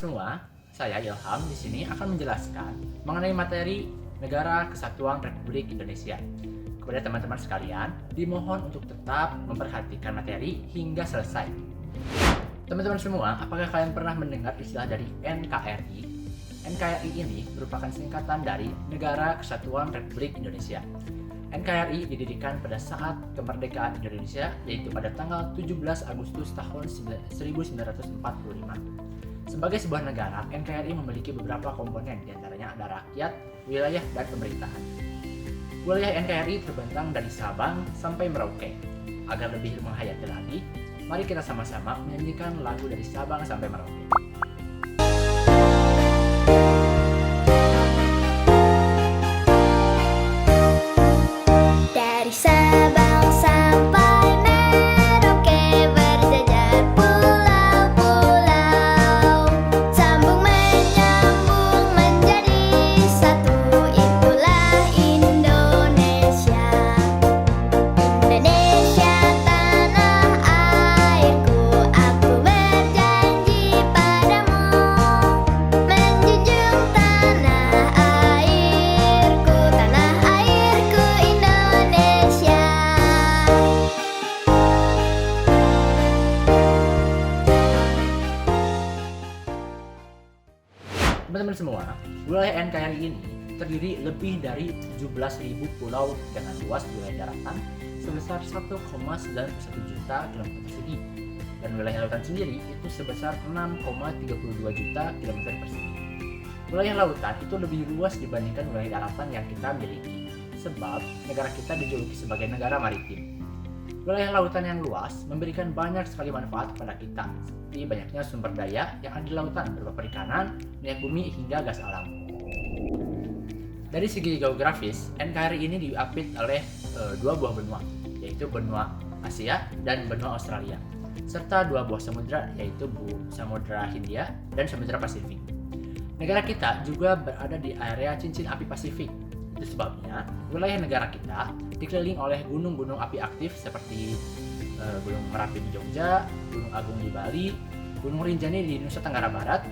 semua, saya Ilham di sini akan menjelaskan mengenai materi Negara Kesatuan Republik Indonesia. Kepada teman-teman sekalian, dimohon untuk tetap memperhatikan materi hingga selesai. Teman-teman semua, apakah kalian pernah mendengar istilah dari NKRI? NKRI ini merupakan singkatan dari Negara Kesatuan Republik Indonesia. NKRI didirikan pada saat kemerdekaan Indonesia, yaitu pada tanggal 17 Agustus tahun 1945. Sebagai sebuah negara, NKRI memiliki beberapa komponen, diantaranya ada rakyat, wilayah, dan pemerintahan. Wilayah NKRI terbentang dari Sabang sampai Merauke. Agar lebih menghayati lagi, mari kita sama-sama menyanyikan lagu dari Sabang sampai Merauke. Dari Sabang sampai Merauke berjajar pulau-pulau, sambung menyambung menjadi satu, itulah Indonesia. Indonesia tanah airku, aku berjanji padamu, menjunjung tanah airku Indonesia. Teman-teman semua, wilayah NKRI ini terdiri lebih dari 17.000 pulau dengan luas wilayah daratan sebesar 1,91 juta kilometer persegi, dan wilayah lautan sendiri itu sebesar 6,32 juta kilometer persegi. Wilayah lautan itu lebih luas dibandingkan wilayah daratan yang kita miliki, sebab negara kita dijuluki sebagai negara maritim. Wilayah lautan yang luas memberikan banyak sekali manfaat kepada kita, seperti banyaknya sumber daya yang ada di lautan berupa perikanan, minyak bumi, hingga gas alam. Dari segi geografis, NKRI ini diapit oleh dua buah benua, yaitu benua Asia dan benua Australia, serta dua buah samudra, yaitu Samudra Hindia dan Samudra Pasifik. Negara kita juga berada di area cincin api Pasifik. Itu sebabnya wilayah negara kita dikelilingi oleh gunung-gunung api aktif seperti Gunung Merapi di Jogja, Gunung Agung di Bali, Gunung Rinjani di Nusa Tenggara Barat.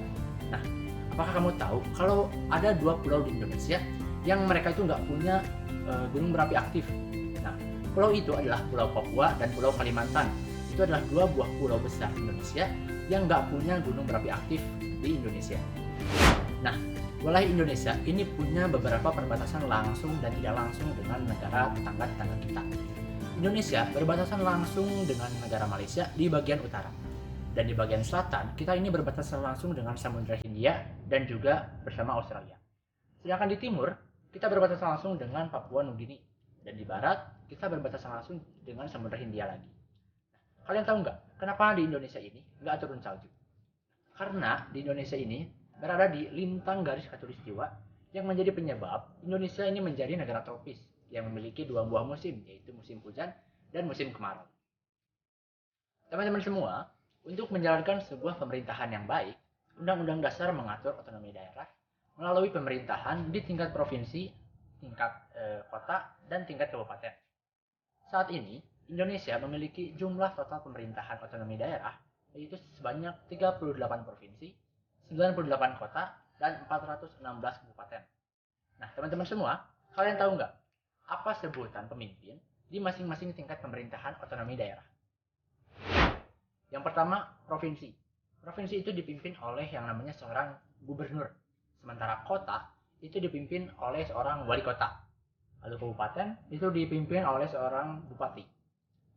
Nah, apakah kamu tahu kalau ada dua pulau di Indonesia yang mereka itu nggak punya gunung berapi aktif? Nah, pulau itu adalah Pulau Papua dan Pulau Kalimantan. Itu adalah dua buah pulau besar Indonesia yang nggak punya gunung berapi aktif di Indonesia. Nah, wilayah Indonesia ini punya beberapa perbatasan langsung dan tidak langsung dengan negara tetangga-tetangga kita. Indonesia berbatasan langsung dengan negara Malaysia di bagian utara. Dan di bagian selatan, kita ini berbatasan langsung dengan Samudra Hindia dan juga bersama Australia. Sedangkan di timur, kita berbatasan langsung dengan Papua Nugini. Dan di barat, kita berbatasan langsung dengan Samudra Hindia lagi. Kalian tahu nggak, kenapa di Indonesia ini nggak turun salju? Karena di Indonesia ini berada di lintang garis khatulistiwa yang menjadi penyebab Indonesia ini menjadi negara tropis yang memiliki dua buah musim, yaitu musim hujan dan musim kemarau. Teman-teman semua, untuk menjalankan sebuah pemerintahan yang baik, Undang-Undang Dasar mengatur otonomi daerah melalui pemerintahan di tingkat provinsi, tingkat kota, dan tingkat kabupaten. Saat ini, Indonesia memiliki jumlah total pemerintahan otonomi daerah yaitu sebanyak 38 provinsi, 98 kota, dan 416 kabupaten. Nah, teman-teman semua, kalian tahu nggak apa sebutan pemimpin di masing-masing tingkat pemerintahan otonomi daerah? Yang pertama, provinsi. Provinsi itu dipimpin oleh yang namanya seorang gubernur. Sementara kota itu dipimpin oleh seorang wali kota. Lalu kabupaten itu dipimpin oleh seorang bupati.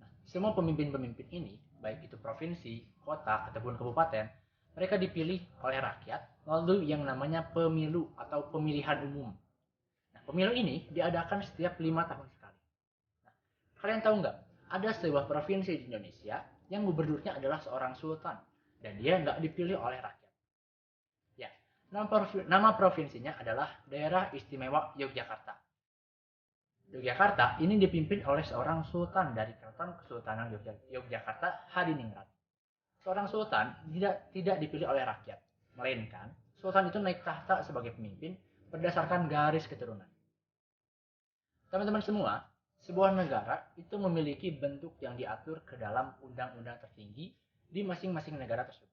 Nah, semua pemimpin-pemimpin ini, baik itu provinsi, kota, ataupun kabupaten, mereka dipilih oleh rakyat melalui yang namanya pemilu atau pemilihan umum. Nah, pemilu ini diadakan setiap 5 tahun sekali. Nah, kalian tahu nggak, ada sebuah provinsi di Indonesia yang gubernurnya adalah seorang sultan dan dia nggak dipilih oleh rakyat. Ya, nama provinsinya adalah Daerah Istimewa Yogyakarta. Yogyakarta ini dipimpin oleh seorang sultan dari Keraton Kesultanan Yogyakarta Hadiningrat. Seorang sultan tidak dipilih oleh rakyat, melainkan sultan itu naik tahta sebagai pemimpin berdasarkan garis keturunan. Teman-teman semua, sebuah negara itu memiliki bentuk yang diatur ke dalam undang-undang tertinggi di masing-masing negara tersebut.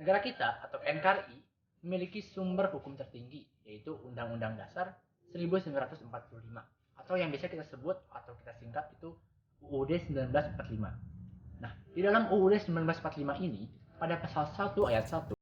Negara kita atau NKRI memiliki sumber hukum tertinggi, yaitu Undang-Undang Dasar 1945 atau yang biasa kita sebut atau kita singkat itu UUD 1945. Nah, di dalam UUD 1945 ini pada pasal 1 ayat 1